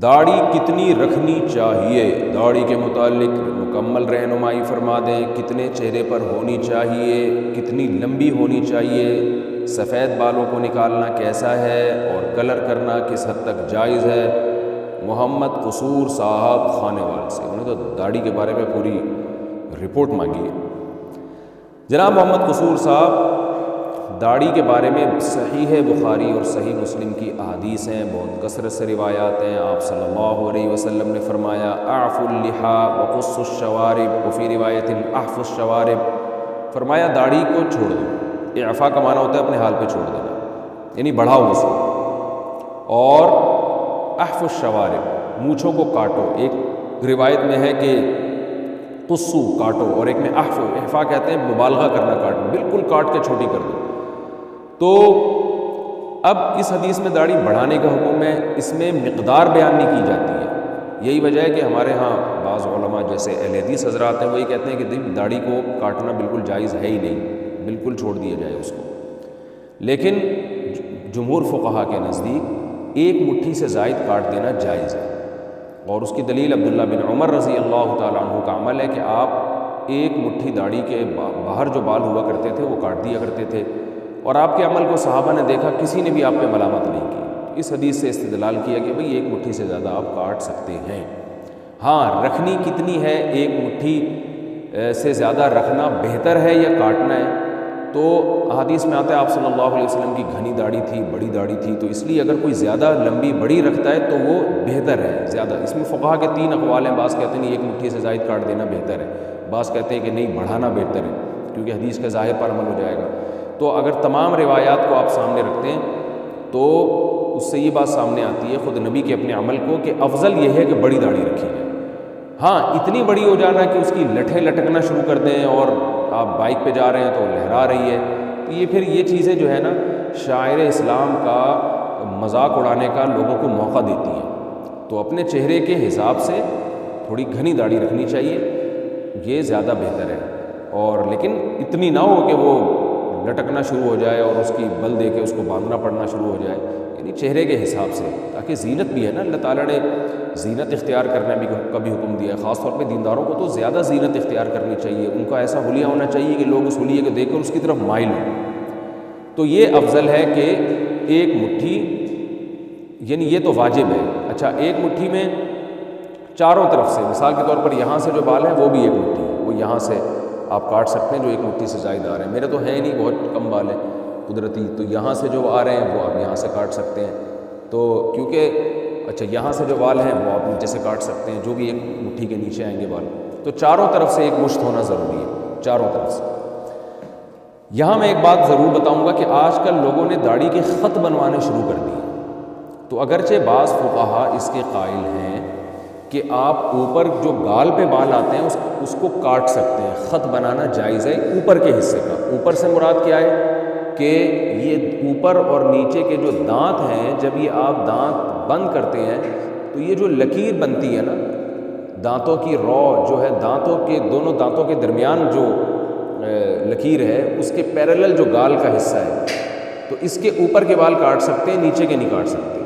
داڑھی کتنی رکھنی چاہیے؟ داڑھی کے متعلق مکمل رہنمائی فرما دیں، کتنے چہرے پر ہونی چاہیے، کتنی لمبی ہونی چاہیے، سفید بالوں کو نکالنا کیسا ہے اور کلر کرنا کس حد تک جائز ہے۔ محمد قصور صاحب خانے وال سے، انہوں نے تو داڑھی کے بارے میں پوری رپورٹ مانگی ہے۔ جناب محمد قصور صاحب، داڑھی کے بارے میں صحیح بخاری اور صحیح مسلم کی احادیث ہیں، بہت کثرت سے روایات ہیں۔ آپ صلی اللہ علیہ وسلم نے فرمایا اعفوا اللحا وقصوا الشوارب وفی روایت احفوا الشوارب، فرمایا داڑھی کو چھوڑ دو۔ اعفا کا معنی ہوتا ہے اپنے حال پہ چھوڑ دینا، یعنی بڑھاؤ اس کو، اور احفوا الشوارب، مونچھوں کو کاٹو۔ ایک روایت میں ہے کہ قصو کاٹو، اور ایک میں احفا کہتے ہیں مبالغہ کرنا، کاٹنا، بالکل کاٹ کے چھوٹی کر دو۔ تو اب اس حدیث میں داڑھی بڑھانے کا حکم ہے، اس میں مقدار بیان نہیں کی جاتی ہے۔ یہی وجہ ہے کہ ہمارے ہاں بعض علماء جیسے اہل حدیث حضرات ہیں، وہی کہتے ہیں کہ داڑھی کو کاٹنا بالکل جائز ہے ہی نہیں، بالکل چھوڑ دیا جائے اس کو۔ لیکن جمہور فقہا کے نزدیک ایک مٹھی سے زائد کاٹ دینا جائز ہے، اور اس کی دلیل عبداللہ بن عمر رضی اللہ تعالیٰ عنہ کا عمل ہے کہ آپ ایک مٹھی داڑھی کے باہر جو بال ہوا کرتے تھے وہ کاٹ دیا کرتے تھے، اور آپ کے عمل کو صحابہ نے دیکھا، کسی نے بھی آپ پہ ملامت نہیں کی۔ اس حدیث سے استدلال کیا کہ بھئی ایک مٹھی سے زیادہ آپ کاٹ سکتے ہیں۔ ہاں، رکھنی کتنی ہے، ایک مٹھی سے زیادہ رکھنا بہتر ہے یا کاٹنا ہے؟ تو حدیث میں آتا ہے آپ صلی اللہ علیہ وسلم کی گھنی داڑھی تھی، بڑی داڑھی تھی، تو اس لیے اگر کوئی زیادہ لمبی بڑی رکھتا ہے تو وہ بہتر ہے زیادہ۔ اس میں فقہا کے 3 اقوال ہیں، بعض کہتے ہیں ایک مٹھی سے زائد کاٹ دینا بہتر ہے، بعض کہتے ہیں کہ نہیں بڑھانا بہتر ہے، کیونکہ حدیث کے ظاہر پر عمل ہو جائے گا۔ تو اگر تمام روایات کو آپ سامنے رکھتے ہیں تو اس سے یہ بات سامنے آتی ہے خود نبی کے اپنے عمل کو کہ افضل یہ ہے کہ بڑی داڑھی رکھی جائے۔ ہاں، اتنی بڑی ہو جانا کہ اس کی لٹھیں لٹکنا شروع کر دیں اور آپ بائک پہ جا رہے ہیں تو لہرا رہی ہے، تو یہ پھر یہ چیزیں جو ہے نا شاعر اسلام کا مذاق اڑانے کا لوگوں کو موقع دیتی ہیں۔ تو اپنے چہرے کے حساب سے تھوڑی گھنی داڑھی رکھنی چاہیے، یہ زیادہ بہتر ہے، اور لیکن اتنی نہ ہو کہ وہ لٹکنا شروع ہو جائے اور اس کی بل دے کے اس کو باندھنا پڑنا شروع ہو جائے، یعنی چہرے کے حساب سے، تاکہ زینت بھی ہے نا، اللہ تعالیٰ نے زینت اختیار کرنے کا بھی حکم دیا ہے۔ خاص طور پہ دینداروں کو تو زیادہ زینت اختیار کرنی چاہیے، ان کا ایسا حلیہ ہونا چاہیے کہ لوگ اس حلیے کو دیکھ کر اس کی طرف مائل ہوں۔ تو یہ افضل ہے کہ ایک مٹھی، یعنی یہ تو واجب ہے۔ اچھا، ایک مٹھی میں چاروں طرف سے، مثال کے طور پر یہاں سے جو بال ہیں وہ بھی ایک مٹھی ہے، وہ یہاں سے آپ کاٹ سکتے ہیں جو ایک مٹھی سے زائد آ رہے ہیں۔ میرے تو ہیں نہیں، بہت کم بال ہیں قدرتی، تو یہاں سے جو آ رہے ہیں وہ آپ یہاں سے کاٹ سکتے ہیں۔ تو کیونکہ اچھا یہاں سے جو بال ہیں وہ آپ نیچے سے کاٹ سکتے ہیں، جو بھی ایک مٹھی کے نیچے آئیں گے بال، تو چاروں طرف سے ایک مشت ہونا ضروری ہے، چاروں طرف سے۔ یہاں میں ایک بات ضرور بتاؤں گا کہ آج کل لوگوں نے داڑھی کے خط بنوانے شروع کر دیے، تو اگرچہ بعض فقہا اس کے قائل ہیں کہ آپ اوپر جو گال پہ بال آتے ہیں اس کو کاٹ سکتے ہیں، خط بنانا جائز ہے اوپر کے حصے کا۔ اوپر سے مراد کیا ہے کہ یہ اوپر اور نیچے کے جو دانت ہیں، جب یہ آپ دانت بند کرتے ہیں تو یہ جو لکیر بنتی ہے نا، دانتوں کی رو جو ہے، دانتوں کے دونوں دانتوں کے درمیان جو لکیر ہے، اس کے پیرالل جو گال کا حصہ ہے، تو اس کے اوپر کے بال کاٹ سکتے ہیں، نیچے کے نہیں کاٹ سکتے۔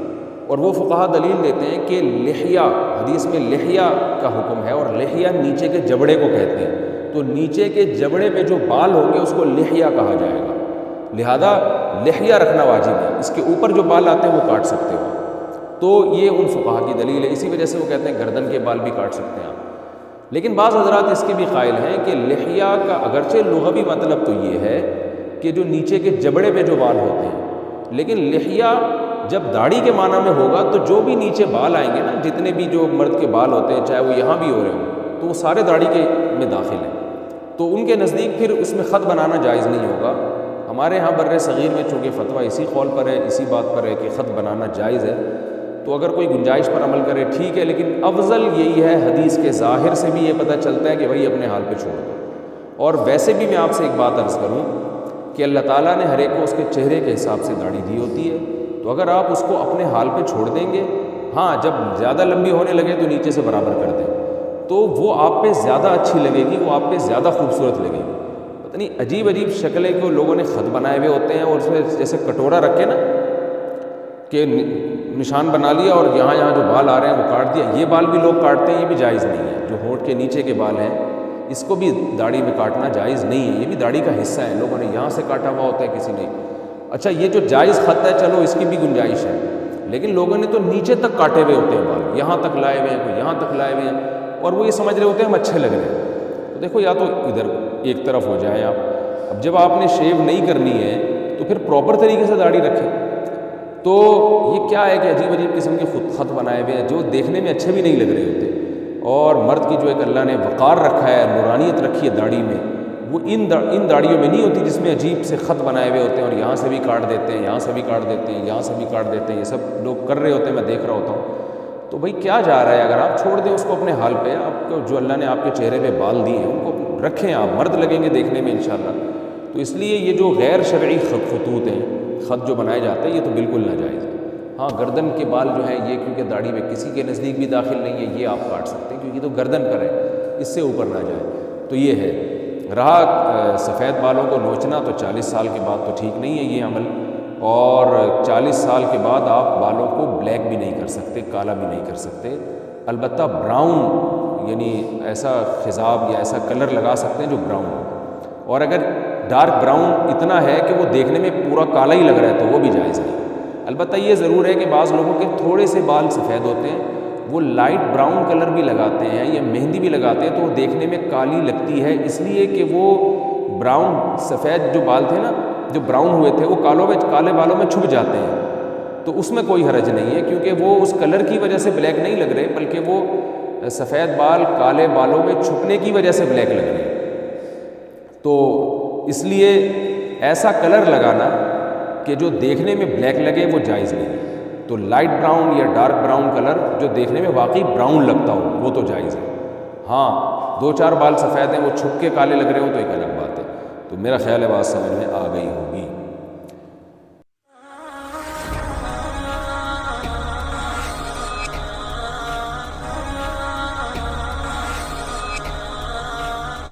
اور وہ فقہا دلیل دیتے ہیں کہ لحیہ، حدیث میں لحیہ کا حکم ہے، اور لحیہ نیچے کے جبڑے کو کہتے ہیں، تو نیچے کے جبڑے میں جو بال ہوں گے اس کو لحیہ کہا جائے گا، لہذا لحیہ رکھنا واجب ہے، اس کے اوپر جو بال آتے ہیں وہ کاٹ سکتے ہو۔ تو یہ ان فقہا کی دلیل ہے، اسی وجہ سے وہ کہتے ہیں گردن کے بال بھی کاٹ سکتے ہیں آپ۔ لیکن بعض حضرات اس کے بھی قائل ہیں کہ لحیہ کا اگرچہ لغوی مطلب تو یہ ہے کہ جو نیچے کے جبڑے پہ جو بال ہوتے ہیں، لیکن لحیہ جب داڑھی کے معنی میں ہوگا تو جو بھی نیچے بال آئیں گے نا، جتنے بھی جو مرد کے بال ہوتے ہیں، چاہے وہ یہاں بھی ہو رہے ہوں، تو وہ سارے داڑھی کے میں داخل ہیں، تو ان کے نزدیک پھر اس میں خط بنانا جائز نہیں ہوگا۔ ہمارے ہاں بر صغیر میں چونکہ فتویٰ اسی قول پر ہے، اسی بات پر ہے کہ خط بنانا جائز ہے، تو اگر کوئی گنجائش پر عمل کرے ٹھیک ہے، لیکن افضل یہی ہے، حدیث کے ظاہر سے بھی یہ پتہ چلتا ہے کہ بھائی اپنے حال پہ چھوڑ دو۔ اور ویسے بھی میں آپ سے ایک بات عرض کروں کہ اللہ تعالیٰ نے ہر ایک کو اس کے چہرے کے حساب سے داڑھی دی ہوتی ہے، تو اگر آپ اس کو اپنے حال پہ چھوڑ دیں گے، ہاں جب زیادہ لمبی ہونے لگے تو نیچے سے برابر کر دیں، تو وہ آپ پہ زیادہ اچھی لگے گی، وہ آپ پہ زیادہ خوبصورت لگے گی۔ پتہ نہیں عجیب عجیب شکلیں کو لوگوں نے خط بنائے ہوئے ہوتے ہیں، اور اس میں جیسے کٹورا رکھے نا کہ نشان بنا لیا اور یہاں یہاں جو بال آ رہے ہیں وہ کاٹ دیا. یہ بال بھی لوگ کاٹتے ہیں, یہ بھی جائز نہیں ہے. جو ہونٹ کے نیچے کے بال ہیں اس کو بھی داڑھی میں کاٹنا جائز نہیں ہے, یہ بھی داڑھی کا حصہ ہے. لوگوں نے یہاں سے کاٹا ہوا ہوتا ہے, کسی نے. اچھا یہ جو جائز خط ہے چلو اس کی بھی گنجائش ہے, لیکن لوگوں نے تو نیچے تک کاٹے ہوئے ہوتے ہیں بال, یہاں تک لائے ہوئے ہیں, کوئی یہاں تک لائے ہوئے ہیں, اور وہ یہ سمجھ رہے ہوتے ہیں ہم اچھے لگ رہے ہیں. تو دیکھو یا تو ادھر ایک طرف ہو جائیں آپ. اب جب آپ نے شیو نہیں کرنی ہے تو پھر پراپر طریقے سے داڑھی رکھیں. تو یہ کیا ہے کہ عجیب عجیب قسم کے خود خط بنائے ہوئے ہیں جو دیکھنے میں اچھے بھی نہیں لگ رہے ہوتے. اور مرد کی جو ایک اللہ نے وقار رکھا ہے, نورانیت رکھی ہے داڑھی میں, وہ ان داڑھیوں میں نہیں ہوتی جس میں عجیب سے خط بنائے ہوئے ہوتے ہیں اور یہاں سے بھی کاٹ دیتے ہیں, یہاں سے بھی کاٹ دیتے ہیں, یہاں سے بھی کاٹ دیتے ہیں. یہ سب لوگ کر رہے ہوتے ہیں, میں دیکھ رہا ہوتا ہوں. تو بھائی کیا جا رہا ہے, اگر آپ چھوڑ دیں اس کو اپنے حال پہ. آپ کو جو اللہ نے آپ کے چہرے پہ بال دیے ہیں ان کو رکھیں, آپ مرد لگیں گے دیکھنے میں انشاءاللہ. تو اس لیے یہ جو غیر شرعی خطوط ہیں, خط جو بنائے جاتے ہیں, یہ تو بالکل ناجائز ہے. ہاں گردن کے بال جو ہیں یہ کیونکہ داڑھی میں کسی کے نزدیک بھی داخل نہیں ہے, یہ آپ کاٹ سکتے ہیں کیونکہ یہ تو گردن پر ہے, اس سے اوپر نہ جائے. تو یہ ہے. رہا سفید بالوں کو نوچنا, تو 40 سال کے بعد تو ٹھیک نہیں ہے یہ عمل, اور 40 سال کے بعد آپ بالوں کو بلیک بھی نہیں کر سکتے, کالا بھی نہیں کر سکتے. البتہ براؤن یعنی ایسا خضاب یا ایسا کلر لگا سکتے ہیں جو براؤن ہو. اور اگر ڈارک براؤن اتنا ہے کہ وہ دیکھنے میں پورا کالا ہی لگ رہا ہے تو وہ بھی جائز نہیں. البتہ یہ ضرور ہے کہ بعض لوگوں کے تھوڑے سے بال سفید ہوتے ہیں, وہ لائٹ براؤن کلر بھی لگاتے ہیں یا مہندی بھی لگاتے ہیں, تو وہ دیکھنے میں کالی لگتی ہے, اس لیے کہ وہ براؤن سفید جو بال تھے نا, جو براؤن ہوئے تھے, وہ کالے بالوں میں چھپ جاتے ہیں. تو اس میں کوئی حرج نہیں ہے کیونکہ وہ اس کلر کی وجہ سے بلیک نہیں لگ رہے, بلکہ وہ سفید بال کالے بالوں میں چھپنے کی وجہ سے بلیک لگ رہے ہیں. تو اس لیے ایسا کلر لگانا کہ جو دیکھنے میں بلیک لگے وہ جائز نہیں. تو لائٹ براؤن یا ڈارک براؤن کلر جو دیکھنے میں واقعی براؤن لگتا ہو وہ تو جائز ہے. ہاں 2-4 بال سفید ہیں وہ چھپ کے کالے لگ رہے ہوں تو ایک الگ بات ہے. تو میرا خیال ہے بات سمجھ میں آ گئی ہوگی.